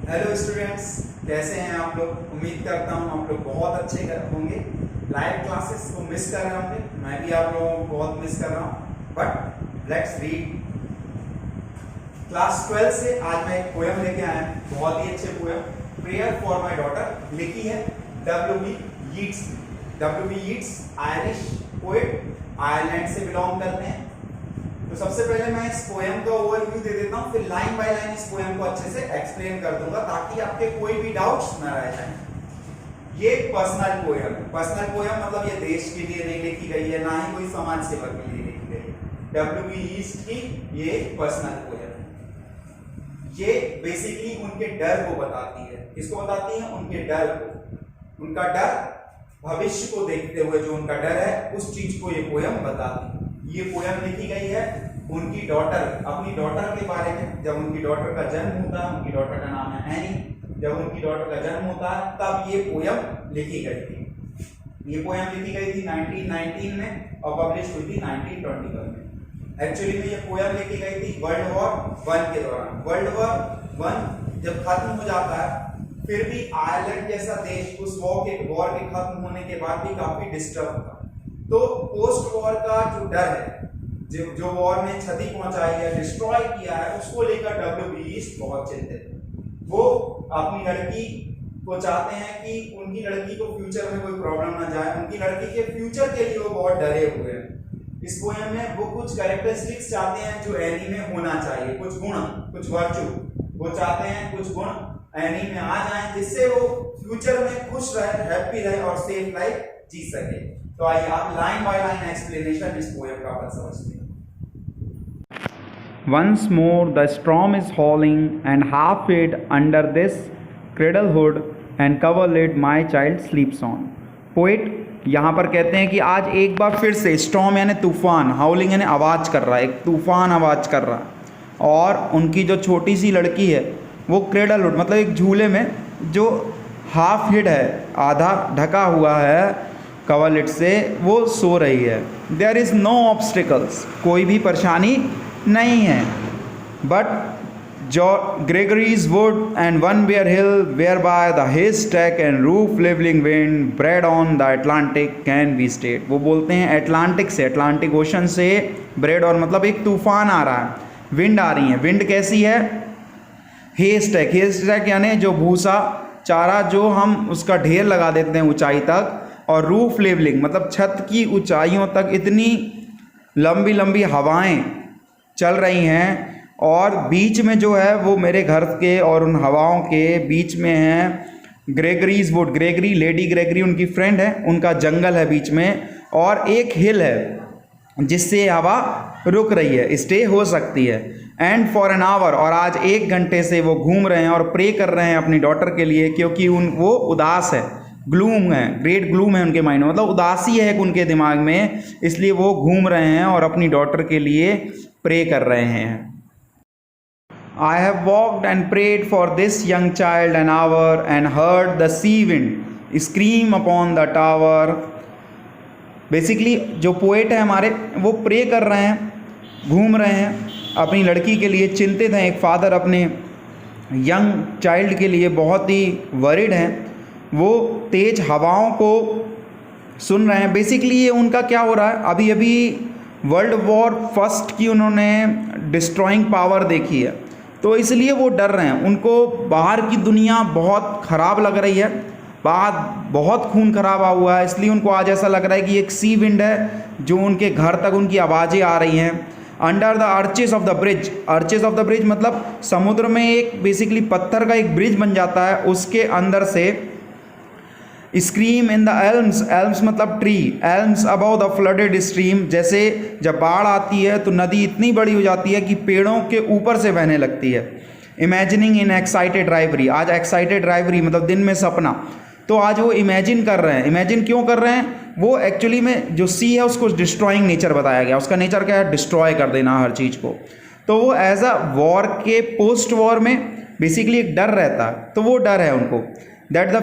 Hello students, कैसे हैं आप लोग। उम्मीद करता हूं आप लोग बहुत अच्छे होंगे। लाइव क्लासेस को मिस कर रहे होंगे, मैं भी आप लोगों को बहुत मिस कर रहा हूं। But let's read. क्लास 12 से आज मैं एक पोएम लेके आया हूं, बहुत ही अच्छे poem, prayer for my daughter, लिखी है W.B. Yeats. W.B. Yeats Irish poet, Ireland से बिलोंग करते हैं। तो सबसे पहले मैं इस पोएम का ओवरव्यू दे देता हूं, फिर लाइन बाय लाइन इस पोएम को अच्छे से एक्सप्लेन कर दूंगा ताकि आपके कोई भी डाउट्स न रह जाएं। ये एक पर्सनल पोएम है। पर्सनल पोएम मतलब ये देश के लिए नहीं लिखी गई है, ना ही कोई समाज सेवा के लिए लिखी गई है। W.B. यीट्स की ये पर्सनल पोएम है। ये बेसिकली उनके डर को बताती है। किसको बताती है? उनके डर को। उनका डर, भविष्य को देखते हुए जो उनका डर है, उस चीज को ये पोएम बताती है। ये पोएम लिखी गई है उनकी डॉटर, अपनी डॉटर के बारे में। जब उनकी डॉटर का जन्म होता है, उनकी डॉटर का नाम है एनी, जब उनकी डॉटर का जन्म होता है तब ये पोएम लिखी गई थी। ये पोएम लिखी गई थी 1919 में और पब्लिश हुई थी 1921 में। एक्चुअली में ये पोएम लिखी गई थी वर्ल्ड वॉर 1 के दौरान। वर्ल्ड वॉर 1 जब खत्म हो जाता है, फिर भी आयरलैंड जैसा देश उस वॉर के खत्म होने के बाद भी काफी डिस्टर्ब था। तो पोस्ट वॉर का जो डर है, जो वॉर ने क्षति पहुंचाई है, डिस्ट्रॉय किया है, उसको लेकर W.B. यीट्स बहुत चिंतित है। वो अपनी लड़की को चाहते हैं कि उनकी लड़की को फ्यूचर में कोई प्रॉब्लम ना जाए। उनकी लड़की के फ्यूचर के लिए वो बहुत डरे हुए हैं। इस पोएम में वो कुछ कैरेक्टरिस्टिक्स चाहते हैं जो एनी में होना चाहिए, कुछ गुण, कुछ वर्चू। वो चाहते हैं कुछ गुण एनी में आ जाएं जिससे वो फ्यूचर में खुश रहे, हैप्पी रहे और सेफ लाइफ जी सके। तो आइए आप लाइन बाय लाइन एक्सप्लेनेशन इस पोएम का अपन समझते हैं। Once more the storm is howling, and half hid under this cradle hood and coverlid my child sleeps on. Poet यहाँ पर कहते हैं कि आज एक बार फिर से स्टॉर्म यानी तूफान, हाउलिंग यानी आवाज़ कर रहा है, एक तूफान आवाज़ कर रहा है, और उनकी जो छोटी सी लड़की है वो क्रेडल हुड मतलब एक झूले में जो हाफ हिड है, आधा ढका हुआ है कवरलिड से, वो सो रही है। देयर इज़ नो ऑब्स्टिकल्स, कोई भी परेशानी नहीं है। बट जो Gregory's wood and one bare hill whereby the haystack and roof levelling wind bred on the Atlantic can be state. वो बोलते हैं अटलांटिक से, अटलांटिक ओशन से ब्रेड ऑन मतलब एक तूफान आ रहा है, विंड आ रही है। विंड कैसी है? haystack, haystack यानी जो भूसा चारा जो हम उसका ढेर लगा देते हैं ऊंचाई तक, और रूफ लेवलिंग मतलब छत की ऊंचाइयों तक इतनी लंबी लंबी हवाएं चल रही हैं, और बीच में जो है वो मेरे घर के और उन हवाओं के बीच में है Gregory's would. Gregory, lady Gregory उनकी फ्रेंड है, उनका जंगल है बीच में, और एक हिल है जिससे हवा रुक रही है, स्टे हो सकती है। एंड फॉर एन आवर, और आज 1 घंटे से वो घूम रहे हैं और प्रे कर रहे हैं अपनी डॉटर के लिए, क्योंकि वो उदास है, ग्लूम है, ग्रेट ग्लूम है उनके माइंड में, मतलब उदासी है एक उनके दिमाग में, इसलिए वो घूम रहे हैं और अपनी डॉटर के लिए प्रे कर रहे हैं। I have walked and prayed for this young child an hour and heard the sea wind scream upon the tower. Basically जो पोएट है हमारे, वो प्रे कर रहे हैं, घूम रहे हैं अपनी लड़की के लिए, चिंतित हैं। एक फादर अपने यंग चाइल्ड के लिए बहुत ही वरिड हैं, वो तेज हवाओं को सुन रहे हैं। बेसिकली ये उनका क्या हो रहा है, अभी अभी वर्ल्ड वॉर फर्स्ट की उन्होंने डिस्ट्रॉइंग पावर देखी है, तो इसलिए वो डर रहे हैं। उनको बाहर की दुनिया बहुत ख़राब लग रही है, बाहर बहुत खून खराबा हुआ है, इसलिए उनको आज ऐसा लग रहा है कि एक सी विंड है जो उनके घर तक उनकी आवाज़ें आ रही हैं। Under the arches of the bridge, arches of the bridge मतलब समुद्र में एक बेसिकली पत्थर का एक ब्रिज बन जाता है, उसके अंदर से scream in the elms, elms मतलब tree, elms above the flooded stream. जैसे जब बाढ़ आती है तो नदी इतनी बड़ी हो जाती है कि पेड़ों के ऊपर से बहने लगती है। इमेजिनिंग इन एक्साइटेड राइवरी, आज एक्साइटेड राइवरी मतलब दिन में सपना, तो आज वो इमेजिन कर रहे हैं। इमेजिन क्यों कर रहे हैं? वो एक्चुअली में जो सी है उसको डिस्ट्रॉइंग नेचर बताया गया, उसका नेचर क्या है? डिस्ट्रॉय कर देना हर चीज़ को। तो वो एज अ वॉर के पोस्ट वॉर में बेसिकली एक डर रहता है, तो वो डर है उनको। that the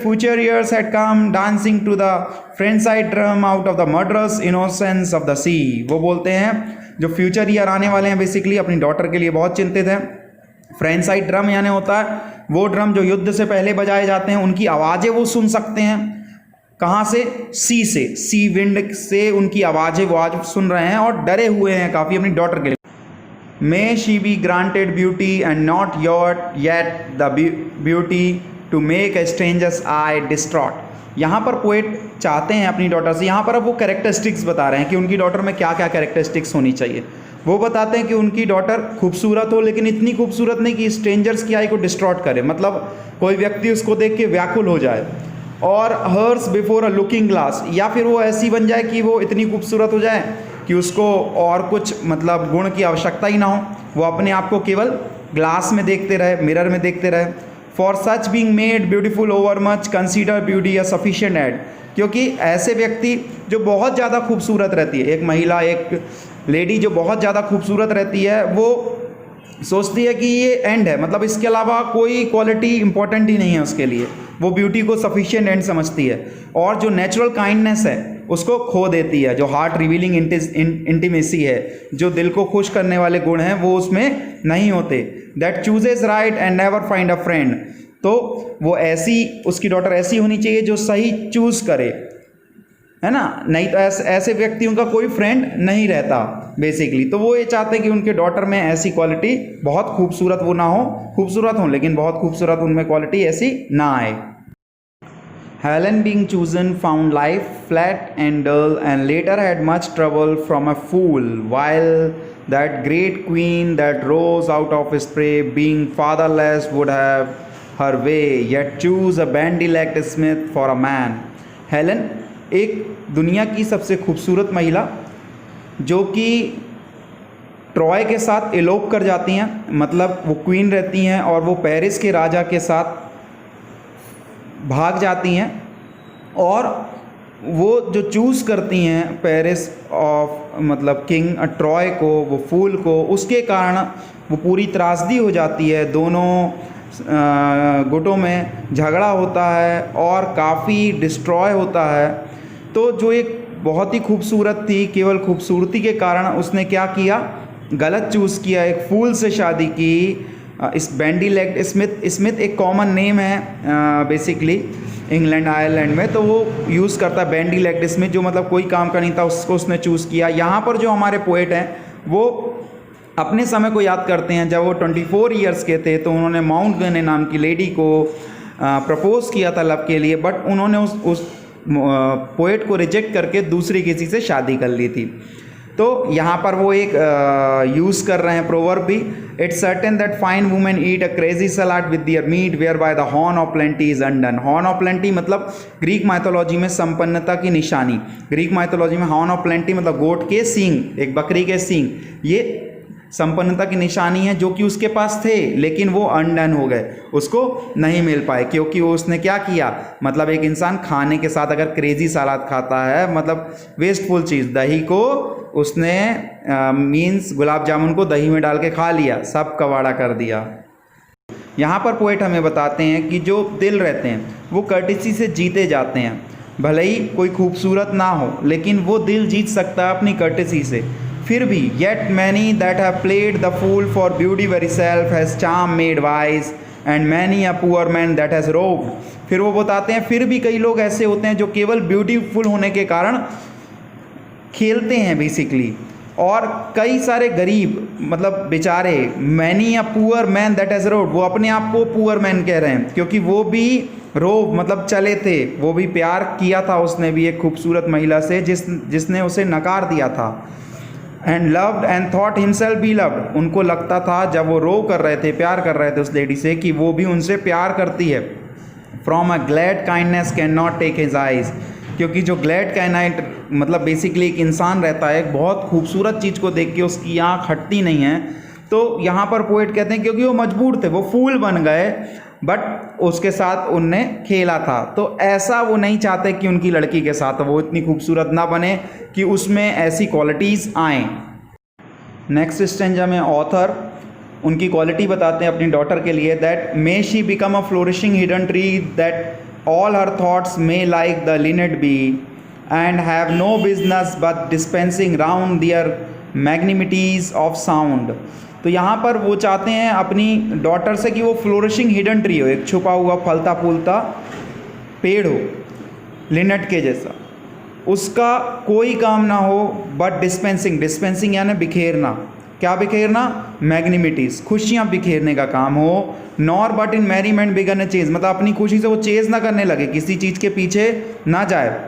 future years had come dancing to the friend-side drum out of the murderous innocence of the sea। वो बोलते हैं जो फ्यूचर ईयर आने वाले हैं बेसिकली अपनी डॉटर के लिए बहुत चिंतित हैं, फ्रेंचाइट ड्रम यानी होता है वो ड्रम जो युद्ध से पहले बजाए जाते हैं, उनकी आवाज़ें वो सुन सकते हैं। कहाँ से? सी से, सी विंड से उनकी आवाज़ें वो आज सुन रहे हैं और डरे हुए हैं काफ़ी अपनी डॉटर के लिए। May she be granted beauty and not your yet the beauty to make a stranger's eye distraught. यहाँ पर पोएट चाहते हैं अपनी डॉटर से, यहाँ पर अब वो कैरेक्टरिस्टिक्स बता रहे हैं कि उनकी डॉटर में क्या क्या कैरेक्टरिस्टिक्स होनी चाहिए। वो बताते हैं कि उनकी डॉटर खूबसूरत हो, लेकिन इतनी खूबसूरत नहीं कि स्ट्रेंजर्स की आई को डिस्ट्रॉट करे, मतलब कोई व्यक्ति उसको देख के व्याकुल हो जाए। और hers before a looking glass, या फिर वो ऐसी बन जाए कि वो इतनी खूबसूरत हो जाए कि उसको और कुछ मतलब गुण की आवश्यकता ही ना हो, वो अपने आप को केवल ग्लास में देखते रहे, मिरर में देखते रहे। For such being made beautiful over much consider beauty a sufficient end, क्योंकि ऐसे व्यक्ति जो बहुत ज़्यादा खूबसूरत रहती है, एक महिला, एक लेडी जो बहुत ज़्यादा खूबसूरत रहती है, वो सोचती है कि ये एंड है, मतलब इसके अलावा कोई क्वालिटी इंपॉर्टेंट ही नहीं है उसके लिए, वो ब्यूटी को सफिशिएंट एंड समझती है। और जो नेचुरल काइंडनेस है उसको खो देती है, जो हार्ट रिवीलिंग इंटीमेसी है, जो दिल को खुश करने वाले गुण हैं वो उसमें नहीं होते। That chooses right and never find a friend, तो वो ऐसी, उसकी डॉटर ऐसी होनी चाहिए जो सही चूज करे, है ना, नहीं तो ऐसे व्यक्तियों का कोई फ्रेंड नहीं रहता बेसिकली। तो वो ये चाहते हैं कि उनके डॉटर में ऐसी क्वालिटी, बहुत खूबसूरत वो ना हो, खूबसूरत हो लेकिन बहुत खूबसूरत उनमें क्वालिटी ऐसी ना आए। Helen being chosen found life flat and dull and later had much trouble from a fool, while that great queen that rose out of his prey being fatherless would have her way, yet choose a bandy-legged smith for a man. Helen एक दुनिया की सबसे खूबसूरत महिला जो कि Troy के साथ एलोप कर जाती हैं, मतलब वो क्वीन रहती हैं और वो पेरिस के राजा के साथ भाग जाती हैं, और वो जो चूज़ करती हैं पेरिस ऑफ मतलब किंग ट्रॉय को, वो फूल को, उसके कारण वो पूरी त्रासदी हो जाती है। दोनों गुटों में झगड़ा होता है और काफ़ी डिस्ट्रॉय होता है। तो जो एक बहुत ही खूबसूरत थी, केवल खूबसूरती के कारण उसने क्या किया, गलत चूज़ किया, एक फूल से शादी की। इस बैंडी लेग्ड स्मिथ एक कॉमन नेम है बेसिकली इंग्लैंड आयरलैंड में, तो वो यूज़ करता है बैंडी लेग्ड स्मिथ, जो मतलब कोई काम का नहीं था, उसको उसने चूज़ किया। यहाँ पर जो हमारे पोएट हैं वो अपने समय को याद करते हैं, जब वो 24 ईयर्स के थे तो उन्होंने माउंट गने नाम की लेडी को प्रपोज किया था लव के लिए, बट उन्होंने उस पोएट को रिजेक्ट करके दूसरी किसी से शादी कर ली थी। तो यहाँ पर वो एक यूज़ कर रहे हैं प्रोवर्ब भी, it's certain that fine women eat a crazy salad with their meat whereby the horn of plenty is undone. Horn of plenty मतलब ग्रीक माइथोलॉजी में संपन्नता की निशानी। ग्रीक माइथोलॉजी में हॉर्न ऑफ प्लेंटी मतलब goat के सींग, एक बकरी के सींग, ये संपन्नता की निशानी है, जो कि उसके पास थे लेकिन वो अनडन हो गए, उसको नहीं मिल पाए, क्योंकि वो उसने क्या किया, मतलब एक इंसान खाने के साथ अगर क्रेजी सलाद खाता है, मतलब वेस्टफुल चीज़, दही को उसने मीन्स गुलाब जामुन को दही में डाल के खा लिया, सब कबाड़ा कर दिया। यहाँ पर पोएट हमें बताते हैं कि जो दिल रहते हैं वो कर्टिसी से जीते जाते हैं, भले ही कोई खूबसूरत ना हो लेकिन वो दिल जीत सकता है अपनी कर्टिसी से। फिर भी yet many that have played the fool for beauty very self has charm made wise and many a poor man that has roved। फिर वो बताते हैं फिर भी कई लोग ऐसे होते हैं जो केवल ब्यूटीफुल होने के कारण खेलते हैं बेसिकली, और कई सारे गरीब मतलब बेचारे, many a poor man that has roved, वो अपने आप को पुअर मैन कह रहे हैं क्योंकि वो भी रोव मतलब चले थे, वो भी प्यार किया था उसने भी एक खूबसूरत महिला से जिसने उसे नकार दिया था। And loved and thought himself be loved, उनको लगता था जब वो रो कर रहे थे, प्यार कर रहे थे उस लेडी से, कि वो भी उनसे प्यार करती है। From a glad kindness can not take his eyes, क्योंकि जो ग्लैड काइनाइट मतलब बेसिकली एक इंसान रहता है, एक बहुत खूबसूरत चीज़ को देख के उसकी आँख हटती नहीं है। तो यहाँ पर पोएट कहते हैं क्योंकि वो मजबूर थे, वो फूल बन गए, बट उसके साथ उनने खेला था, तो ऐसा वो नहीं चाहते कि उनकी लड़की के साथ वो इतनी खूबसूरत ना बने कि उसमें ऐसी क्वालिटीज़ आएँ। नेक्स्ट स्टेंजा में ऑथर उनकी क्वालिटी बताते हैं अपनी डॉटर के लिए, that may she become a flourishing hidden tree that all her thoughts may like the linnet be and have no business but dispensing round their magnanimities of sound. तो यहाँ पर वो चाहते हैं अपनी डॉटर से कि वो फ्लोरिशिंग हिडन ट्री हो, एक छुपा हुआ फलता फूलता पेड़ हो लिनेट के जैसा, उसका कोई काम ना हो बट डिस्पेंसिंग, डिस्पेंसिंग यानी बिखेरना, क्या बिखेरना, मैग्निमिटीज, खुशियाँ बिखेरने का काम हो। Nor but in merriment begin a chase, मतलब अपनी खुशी से वो चेज ना करने लगे, किसी चीज़ के पीछे ना जाए।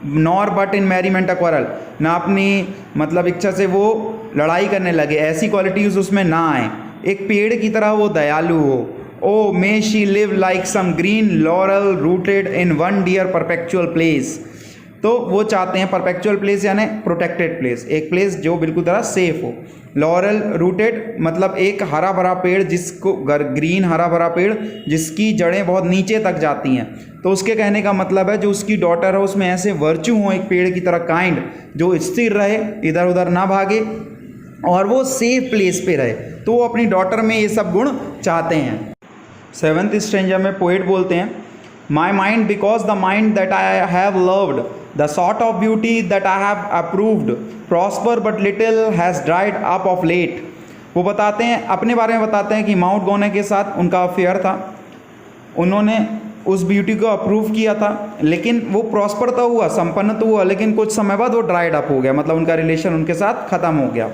नॉर बट इन मैरीमेंट अक्वारल, ना अपनी मतलब इच्छा से वो लड़ाई करने लगे, ऐसी क्वालिटीज़ उसमें ना आए। एक पेड़ की तरह वो दयालु हो। Oh may she live like some green laurel rooted in one dear perpetual place, तो वो चाहते हैं परपेचुअल प्लेस यानी प्रोटेक्टेड प्लेस, एक प्लेस जो बिल्कुल तरह सेफ हो। लॉरल रूटेड मतलब एक हरा भरा पेड़, जिसको ग्रीन हरा भरा पेड़ जिसकी जड़ें बहुत नीचे तक जाती हैं। तो उसके कहने का मतलब है जो उसकी डॉटर है उसमें ऐसे वर्च्यू हो एक पेड़ की तरह, काइंड, जो स्थिर रहे, इधर उधर ना भागे और वो सेफ प्लेस पे रहे। तो वो अपनी डॉटर में ये सब गुण चाहते हैं। 7th स्ट्रेंजर में पोएट बोलते हैं, my mind because the mind that I have loved, the sort of beauty that I have approved, prosper but little has dried up of late. वो बताते हैं, अपने बारे में बताते हैं कि माउंट गॉने के साथ उनका अफेयर था, उन्होंने उस ब्यूटी को अप्रूव किया था, लेकिन वो प्रॉस्पर तो हुआ, संपन्न तो हुआ, लेकिन कुछ समय बाद वो ड्राइड अप हो गया, मतलब उनका रिलेशन उनके साथ ख़त्म हो गया।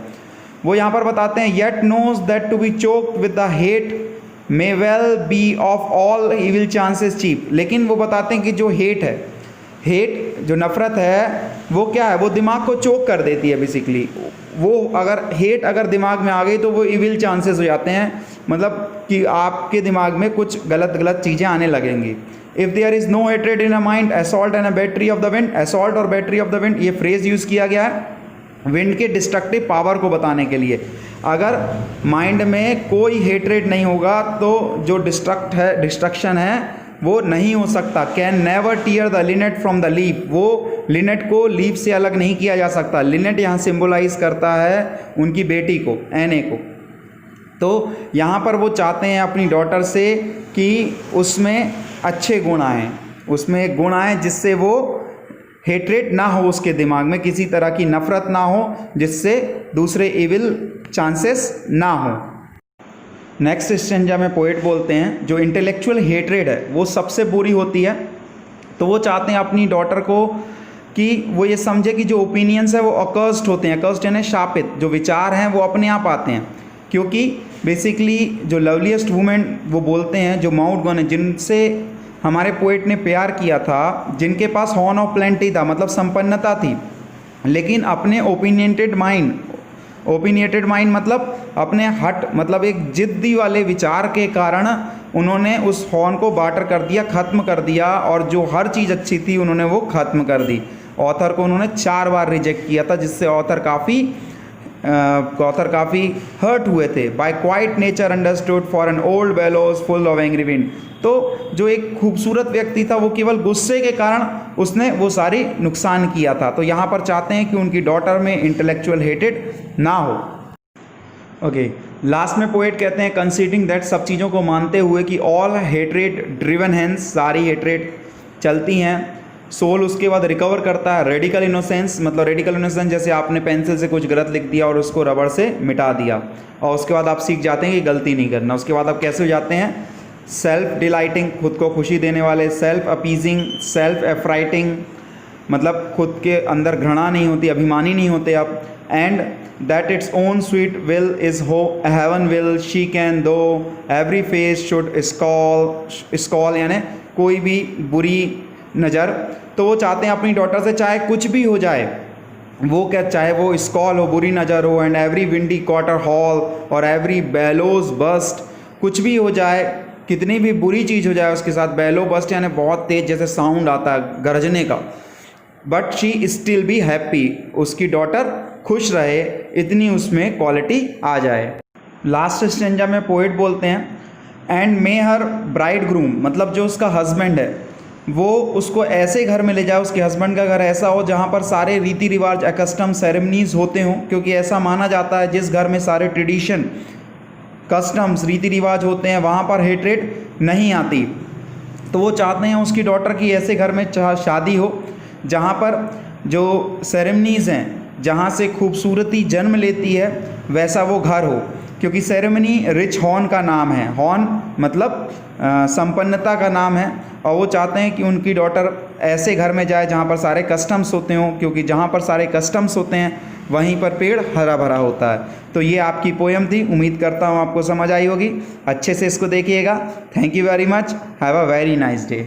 वो यहाँ पर बताते हैं, yet knows that to be choked with the hate may well be of all evil chances chief. लेकिन वो बताते हैं कि जो हेट है, हेट जो नफ़रत है वो क्या है, वो दिमाग को चोक कर देती है बेसिकली। वो अगर हेट अगर दिमाग में आ गई तो वो इविल चांसेस हो जाते हैं, मतलब कि आपके दिमाग में कुछ गलत गलत चीज़ें आने लगेंगी। If there is no hatred in a mind assault and a battery of the wind, assault और बैटरी ऑफ द विंड ये फ्रेज़ यूज़ किया गया है विंड के डिस्ट्रक्टिव पावर को बताने के लिए। अगर माइंड में कोई हेट्रेड नहीं होगा तो जो डिस्ट्रक्शन है वो नहीं हो सकता। Can never tier the Lynette from the leaf, वो लिनेट को लीफ से अलग नहीं किया जा सकता। लिनेट यहाँ सिंबलाइज करता है उनकी बेटी को, एने को। तो यहाँ पर वो चाहते हैं अपनी डॉटर से कि उसमें अच्छे गुण आएँ, उसमें एक गुण आए जिससे वो हेट्रेड ना हो, उसके दिमाग में किसी तरह की नफ़रत ना हो, जिससे दूसरे इविल चांसेस ना हो। नेक्स्ट स्टेंजा में पोएट बोलते हैं, जो इंटेलेक्चुअल हेट्रेड है वो सबसे बुरी होती है। तो वो चाहते हैं अपनी डॉटर को कि वो ये समझे कि जो ओपिनियंस है वो अकर्स्ड होते हैं, अकर्स्ड यानी शापित, जो विचार हैं वो अपने आप आते हैं। क्योंकि बेसिकली जो लवलीस्ट वुमेन वो बोलते हैं, जो माउंट गॉने, जिनसे हमारे पोएट ने प्यार किया था, जिनके पास हॉर्न ऑफ प्लेंटी था, मतलब संपन्नता थी, लेकिन अपने ओपिनियंटेड माइंड मतलब अपने मतलब एक जिद्दी वाले विचार के कारण उन्होंने उस हॉर्न को बाटर कर दिया, ख़त्म कर दिया, और जो हर चीज़ अच्छी थी उन्होंने वो ख़त्म कर दी। ऑथर को उन्होंने 4 बार रिजेक्ट किया था, जिससे ऑथर काफ़ी हर्ट हुए थे। By quiet nature understood for an old bellows full of angry wind. तो जो एक खूबसूरत व्यक्ति था वो केवल गुस्से के कारण उसने वो सारी नुकसान किया था। तो यहाँ पर चाहते हैं कि उनकी डॉटर में इंटेलेक्चुअल हेटेड ना हो। ओके, लास्ट में पोएट कहते हैं, कंसीडरिंग दैट, सब चीज़ों को मानते हुए कि ऑल हेट्रेड ड्रिवन हैंस, सारी हेट्रेड चलती हैं, सोल उसके बाद रिकवर करता है। रेडिकल इनोसेंस, मतलब रेडिकल इनोसेंस जैसे आपने पेंसिल से कुछ गलत लिख दिया और उसको रबड़ से मिटा दिया, और उसके बाद आप सीख जाते हैं कि गलती नहीं करना। उसके बाद आप कैसे हो जाते हैं, सेल्फ डिलाइटिंग, खुद को खुशी देने वाले, सेल्फ अपीजिंग, सेल्फ एफ्राइटिंग, मतलब खुद के अंदर घृणा नहीं होती, अभिमानी नहीं होते आप। And that its own sweet will is haven will she can दो एवरी फेस शुड स्कॉल यानी कोई भी बुरी नज़र। तो वो चाहते हैं अपनी डॉटर से चाहे कुछ भी हो जाए, वो क्या, चाहे वो स्कॉल हो, बुरी नज़र हो, and every windy quarter hall और एवरी बेलोज बस्ट, कुछ भी हो जाए, कितनी भी बुरी चीज़ हो जाए उसके साथ, बेलो बस्ट यानी बहुत तेज़ जैसे साउंड आता है गरजने का, but she still be happy, उसकी डॉटर खुश रहे, इतनी उसमें क्वालिटी आ जाए। लास्ट स्टेंजा में पोएट बोलते हैं, and may her bride groom, मतलब जो उसका हस्बैंड है वो उसको ऐसे घर में ले जाए, उसके हस्बैंड का घर ऐसा हो जहाँ पर सारे रीति रिवाज, कस्टम, सेरेमनीज़ होते हों, क्योंकि ऐसा माना जाता है जिस घर में सारे ट्रेडिशन, कस्टम्स, रीति रिवाज होते हैं वहाँ पर हेट्रेड नहीं आती। तो वो चाहते हैं उसकी डॉटर की ऐसे घर में शादी हो जहाँ पर जो सेरेमनीज़ हैं, जहाँ से खूबसूरती जन्म लेती है, वैसा वो घर हो। क्योंकि सेरेमनी रिच हॉर्न का नाम है। हॉर्न मतलब संपन्नता का नाम है, और वो चाहते हैं कि उनकी डॉटर ऐसे घर में जाए जहाँ पर सारे कस्टम्स होते हों, क्योंकि जहाँ पर सारे कस्टम्स होते हैं वहीं पर पेड़ हरा भरा होता है। तो ये आपकी पोएम थी, उम्मीद करता हूँ आपको समझ आई होगी। अच्छे से इसको देखिएगा। Thank you very much, have a very nice day.